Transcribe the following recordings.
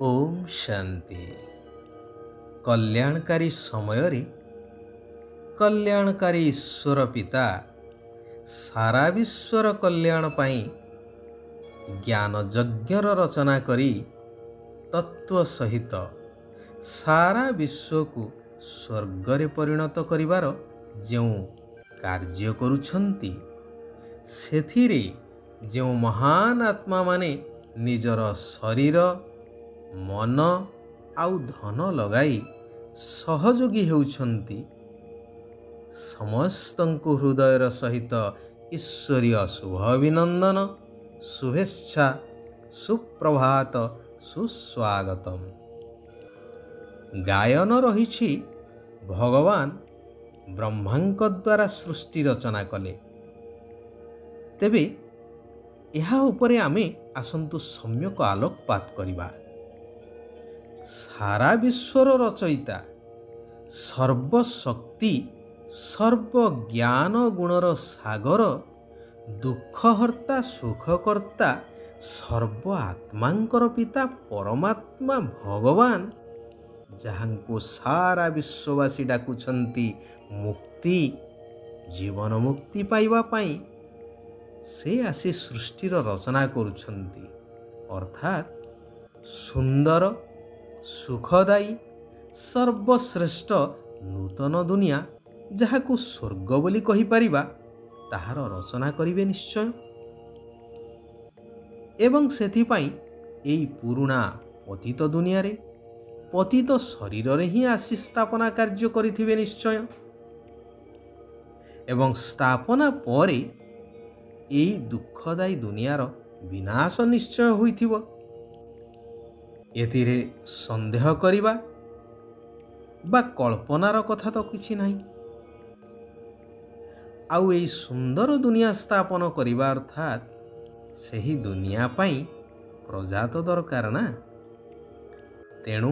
ओम शांति। कल्याणकारी समय कल्याणकारी ईश्वर पिता सारा विश्वर कल्याण पाई ज्ञान यज्ञर रचना करी तत्व सहित सारा विश्व को स्वर्गरे परिणत करिवार जो कार्य करुछंती सेथिरे जो महान आत्मा माने निजर शरीर मन आउ धन लगाई सहयोगी होउछंती समस्तंकु हृदयर सहित ईश्वरीय शुभ अभिनंदन शुभेच्छा सुप्रभात सुस्वागतम। गायन रही भगवान ब्रह्मांक द्वारा सृष्टि रचना कले। तेबे यहा उपरे आमे आसंतु सम्यक आलोकपात करिबा। सारा विश्वर रचयिता सर्वशक्ति सर्वज्ञान गुणर सागर दुखहर्ता सुखकर्ता सर्व आत्मांकर पिता परमात्मा भगवान जहांको सारा विश्ववासी डाकुछंती मुक्ति जीवन मुक्ति पाइबा पाई से आसी सृष्टिर रचना करुछंती अर्थात सुंदर सुखदायी सर्वश्रेष्ठ नूतन दुनिया जहाकु स्वर्ग बोली कहि परिबा ताहार रचना करिवे निश्चय। एवं सेथिपाई एई पुरुणा पतित दुनिया रे पतित शरीर रे ही आसी स्थापना कार्य करिथिवे निश्चय। एवं स्थापना परे एई दुखदायी दुनियार विनाश निश्चय होइथिबो। एतिरे संदेह करिबा बा कल्पनार कथा तो किछि नाही। आउ एई सुंदर दुनिया स्थापन करिबा अर्थात सेही दुनिया पाई प्रजा तो दरकार ना। तेणु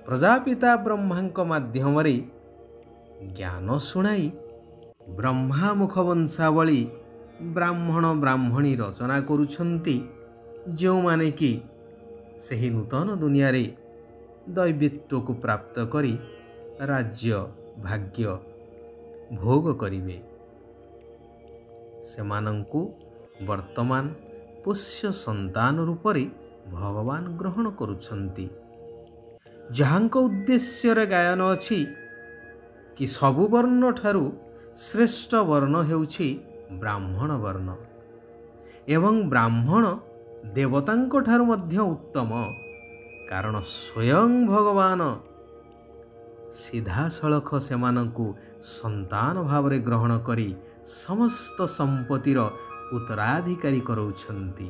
प्रजापिता ब्रह्मांक माध्यम रे ज्ञान सुनाई ब्रह्मा मुख वंशावली ब्राह्मण ब्राह्मणी रचना करुछंती जो माने कि सही नूतन दुनिया रे दैवित्व को प्राप्त करी राज्य भाग्य भोग करिवे। सेमानंकु वर्तमान पुष्य संतान रूप रे भगवान ग्रहण करुछंती जहांक उद्देश्य रे गायन अछि कि सबु वर्ण ठारू श्रेष्ठ वर्ण हेउछि ब्राह्मण वर्ण एवं ब्राह्मण देवतांक ठारू मध्य उत्तम कारण स्वयं भगवान सीधा सड़ख सेमानंकु संतान भावरे ग्रहण करी समस्त संपत्तिर उत्तराधिकारी करौछंती।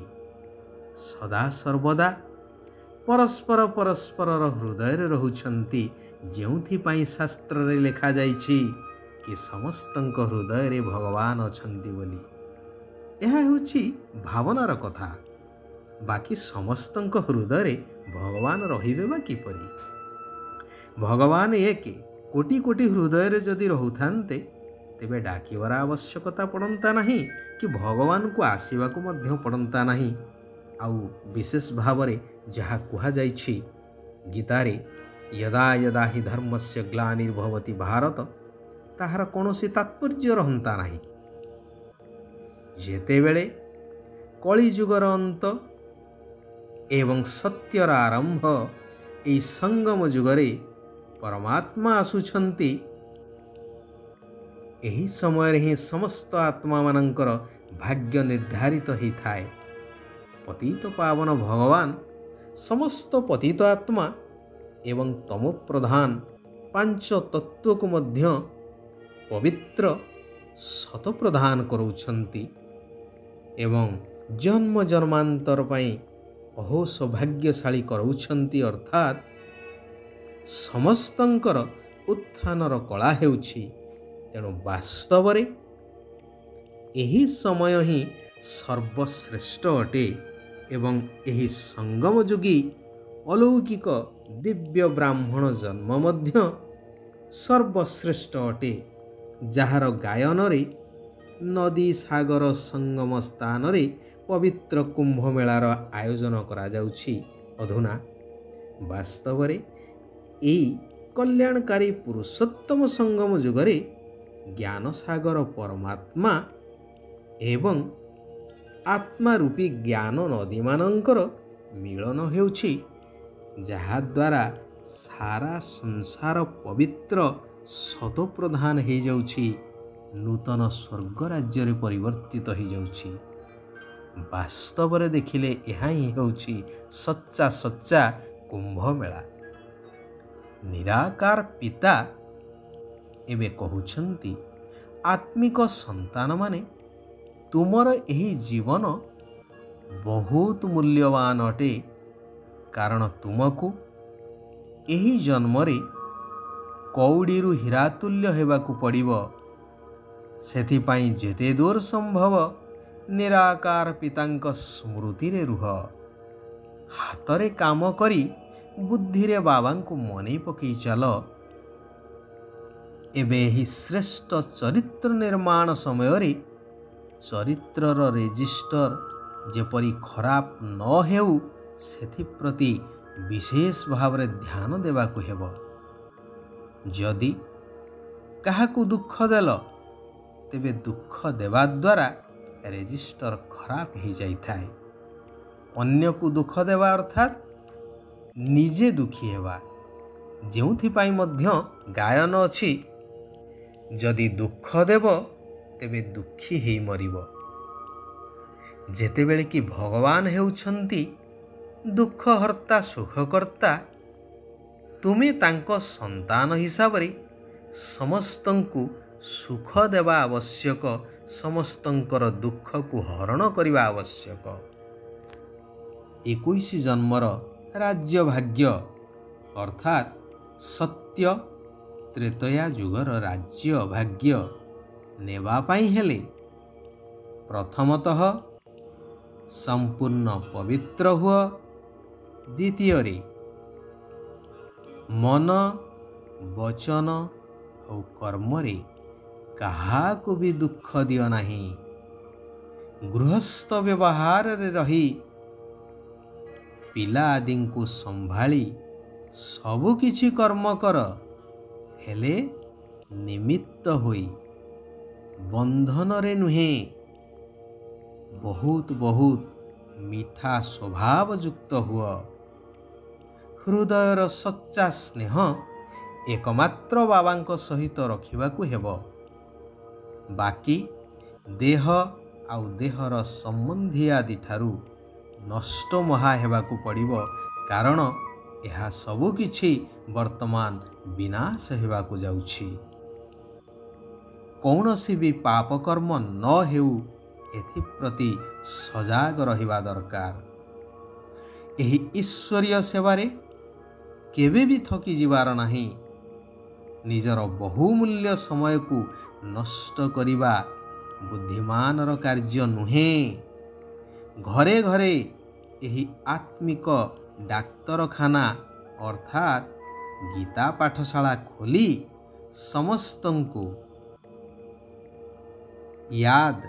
सदा सर्वदा परस्पर परस्पर हृदय रहुछंती जेउथि पाई शास्त्र रे लेखा जाइछि कि समस्तंक हृदय रे भगवान अछंती बोली। यह हेउछि भावनार कथा। बाकी समस्तंक हृदय रे भगवान रहिबे बा किपरि। भगवान एक कोटि कोटि हृदय रे जदि रहुथान्ते तेबे डाकिबार आवश्यकता पड़ंता नहीं कि भगवान को आसीबा को मध्य पड़ंता नहीं। आउ विशेष भाव रे जहा कुहा जाइछि गीता रे यदा यदा हि धर्मस्य ग्लानिर्भवति भारत ताहार कोनोसी तात्पर्य रहंता नहीं। जेते बेले कली जुगर अंत एवं सत्यर आरंभ ए संगम जुगरे परमात्मा आसुछंती एही समय ही समस्त आत्मा मानंकर भाग्य निर्धारित ही थाए। पतित पावन भगवान समस्त पतित आत्मा एवं तम प्रधान पांच तत्व को मध्य पवित्र सत प्रदान करुछंती एवं जन्म जन्मांतर पाई अहो सौभाग्यशाली करौछंती अर्थात समस्तंकर उत्थानर कला हेउछि। तेणु वास्तव रे एही समय ही सर्वश्रेष्ठ अटे एवं एही संगम जुगी अलौकिक दिव्य ब्राह्मण जन्म मध्य सर्वश्रेष्ठ अटे जार गायन रे नदी सागर संगम स्थान रे पवित्र कुंभ मेलार आयोजन करा जाउछि। अधुना ବାସ୍ତବରେ ଏହି କଲ୍ୟାଣକାରୀ ପୁରୁଷୋତ୍ତମ ସଙ୍ଗମ ଯୁଗରେ ଜ୍ଞାନସାଗର ପରମାତ୍ମା ଏବଂ ଆତ୍ମା ରୂପୀ ଜ୍ଞାନ ନଦୀମାନଙ୍କର ମିଳନ ହେଉଛି, ଯାହାଦ୍ୱାରା ସାରା ସଂସାର ପବିତ୍ର ସତପ୍ରଧାନ ହୋଇଯାଉଛି, ନୂତନ ସ୍ୱର୍ଗ ରାଜ୍ୟରେ ପରିବର୍ତ୍ତିତ ହୋଇଯାଉଛି। ବାସ୍ତବରେ ଦେଖିଲେ ଏହା ହିଁ ହେଉଛି ସଚ୍ଚା କୁମ୍ଭମେଳା। ନିରାକାର ପିତା ଏବେ କହୁଛନ୍ତି, ଆତ୍ମିକ ସନ୍ତାନମାନେ, ତୁମର ଏହି ଜୀବନ ବହୁତ ମୂଲ୍ୟବାନ ଅଟେ, କାରଣ ତୁମକୁ ଏହି ଜନ୍ମରେ କଉଡ଼ିରୁ ହୀରାତୁଲ୍ୟ ହେବାକୁ ପଡ଼ିବ। ସେଥିପାଇଁ ଯେତେ ଦୂର ସମ୍ଭବ ନିରାକାର ପିତାଙ୍କ ସ୍ମୃତିରେ ରୁହ। ହାତରେ କାମ କରି ବୁଦ୍ଧିରେ ବାବାଙ୍କୁ ମନେ ପକାଇ ଚାଲ। ଏବେ ଏହି ଶ୍ରେଷ୍ଠ ଚରିତ୍ର ନିର୍ମାଣ ସମୟରେ ଚରିତ୍ରର ରେଜିଷ୍ଟର ଯେପରି ଖରାପ ନ ହେଉ, ସେଥିପ୍ରତି ବିଶେଷ ଭାବରେ ଧ୍ୟାନ ଦେବାକୁ ହେବ। ଯଦି କାହାକୁ ଦୁଃଖ ଦେଲ, ତେବେ ଦୁଃଖ ଦେବା ଦ୍ୱାରା ରେଜିଷ୍ଟର ଖରାପ ହୋଇଯାଇଥାଏ। ଅନ୍ୟକୁ ଦୁଃଖ ଦେବା ଅର୍ଥାତ୍ ନିଜେ ଦୁଃଖୀ ହେବା, ଯେଉଁଥିପାଇଁ ମଧ୍ୟ ଗାୟନ ଅଛି, ଯଦି ଦୁଃଖ ଦେବ ତେବେ ଦୁଃଖୀ ହେଇ ମରିବ। ଯେତେବେଳେ କି ଭଗବାନ ହେଉଛନ୍ତି ଦୁଃଖହର୍ତ୍ତା ସୁଖକର୍ତ୍ତା, ତୁମେ ତାଙ୍କ ସନ୍ତାନ ହିସାବରେ ସମସ୍ତଙ୍କୁ ସୁଖ ଦେବା ଆବଶ୍ୟକ, ସମସ୍ତଙ୍କର ଦୁଃଖକୁ ହରଣ କରିବା ଆବଶ୍ୟକ। 21 ଜନ୍ମର ରାଜ୍ୟ ଭାଗ୍ୟ ଅର୍ଥାତ୍ ସତ୍ୟ ତ୍ରେତୟା ଯୁଗର ରାଜ୍ୟ ଭାଗ୍ୟ ନେବା ପାଇଁ ହେଲେ ପ୍ରଥମତଃ ସମ୍ପୂର୍ଣ୍ଣ ପବିତ୍ର ହୁଅ। ଦ୍ୱିତୀୟରେ ମନ, ବଚନ ଆଉ କର୍ମରେ କାହାକୁ ବି ଦୁଃଖ ଦିଅ ନାହିଁ। ଗୃହସ୍ଥ ବ୍ୟବହାରରେ ରହି ପିଲା ଆଦିଙ୍କୁ ସମ୍ଭାଳି ସବୁକିଛି କର୍ମ କର, ହେଲେ ନିମିତ୍ତ ହୋଇ, ବନ୍ଧନରେ ନୁହେଁ। ବହୁତ ମିଠା ସ୍ୱଭାବଯୁକ୍ତ ହୁଅ। ହୃଦୟର ସଚ୍ଚା ସ୍ନେହ ଏକମାତ୍ର ବାବାଙ୍କ ସହିତ ରଖିବାକୁ ହେବ। ବାକି ଦେହ ଆଉ ଦେହର ସମ୍ବନ୍ଧୀ ଆଦିଠାରୁ ନଷ୍ଟ ମହା ହେବାକୁ ପଡ଼ିବ, କାରଣ ଏହା ସବୁକିଛି ବର୍ତ୍ତମାନ ବିନାଶ ହେବାକୁ ଯାଉଛି। କୌଣସି ବି ପାପକର୍ମ ନ ହେଉ, ଏଥିପ୍ରତି ସଜାଗ ରହିବା ଦରକାର। ଏହି ଈଶ୍ୱରୀୟ ସେବାରେ କେବେ ବି ଥକି ଯିବାର ନାହିଁ। ନିଜର ବହୁମୂଲ୍ୟ ସମୟକୁ ନଷ୍ଟ କରିବା ବୁଦ୍ଧିମାନର କାର୍ଯ୍ୟ ନୁହେଁ। ଘରେ ଘରେ ଏହି ଆତ୍ମିକ ଡାକ୍ତରଖାନା ଅର୍ଥାତ୍ ଗୀତା ପାଠଶାଳା ଖୋଲି ସମସ୍ତଙ୍କୁ ୟାଦ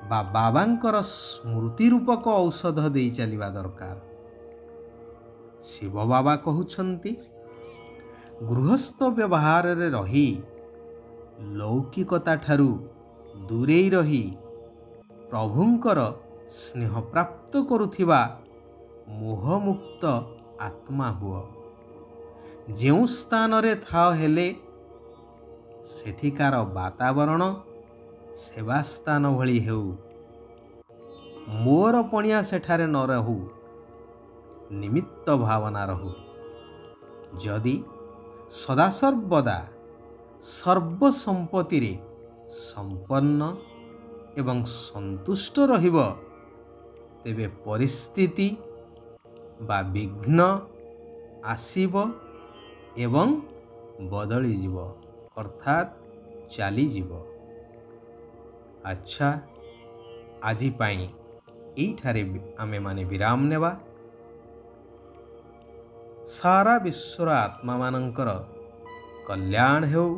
ବା ବାବାଙ୍କର ସ୍ମୃତି ରୂପକ ଔଷଧ ଦେଇ ଚାଲିବା ଦରକାର। ଶିବ ବାବା କହୁଛନ୍ତି, ଗୃହସ୍ଥ ବ୍ୟବହାରରେ ରହି ଲୌକିକତା ଠାରୁ ଦୂରେଇ ରହି ପ୍ରଭୁଙ୍କର ସ୍ନେହ ପ୍ରାପ୍ତ କରୁଥିବା ମୋହମୁକ୍ତ ଆତ୍ମା ହୁଅ। ଯେଉଁ ସ୍ଥାନରେ ଥାଅ ହେଲେ ସେଠିକାର ବାତାବରଣ ସେବାସ୍ଥାନ ଭଳି ହେଉ। ମୋର ପଣିଆ ସେଠାରେ ନ ରହୁ, ନିମିତ୍ତ ଭାବନା ରହୁ। ଯଦି ସଦାସର୍ବଦା ସର୍ବସମ୍ପତ୍ତିରେ ସମ୍ପନ୍ନ ଏବଂ ସନ୍ତୁଷ୍ଟ ରହିବ, ତେବେ ପରିସ୍ଥିତି ବା ବିଘ୍ନ ଆସିବ ଏବଂ ବଦଳିଯିବ ଅର୍ଥାତ୍ ଚାଲିଯିବ। ଆଚ୍ଛା, ଆଜି ପାଇଁ ଏଇଠାରେ ଆମେମାନେ ବିରାମ ନେବା। ସାରା ବିଶ୍ୱର ଆତ୍ମାମାନଙ୍କର କଲ୍ୟାଣ ହେଉ।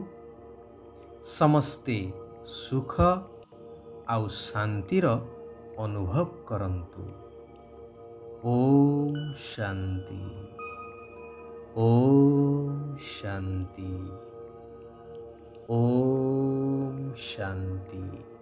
ସମସ୍ତେ ସୁଖ ଆଉ ଶାନ୍ତିର ଅନୁଭବ କରନ୍ତୁ। ଓମ୍ ଶାନ୍ତି। ओम शांति। ओम शांति।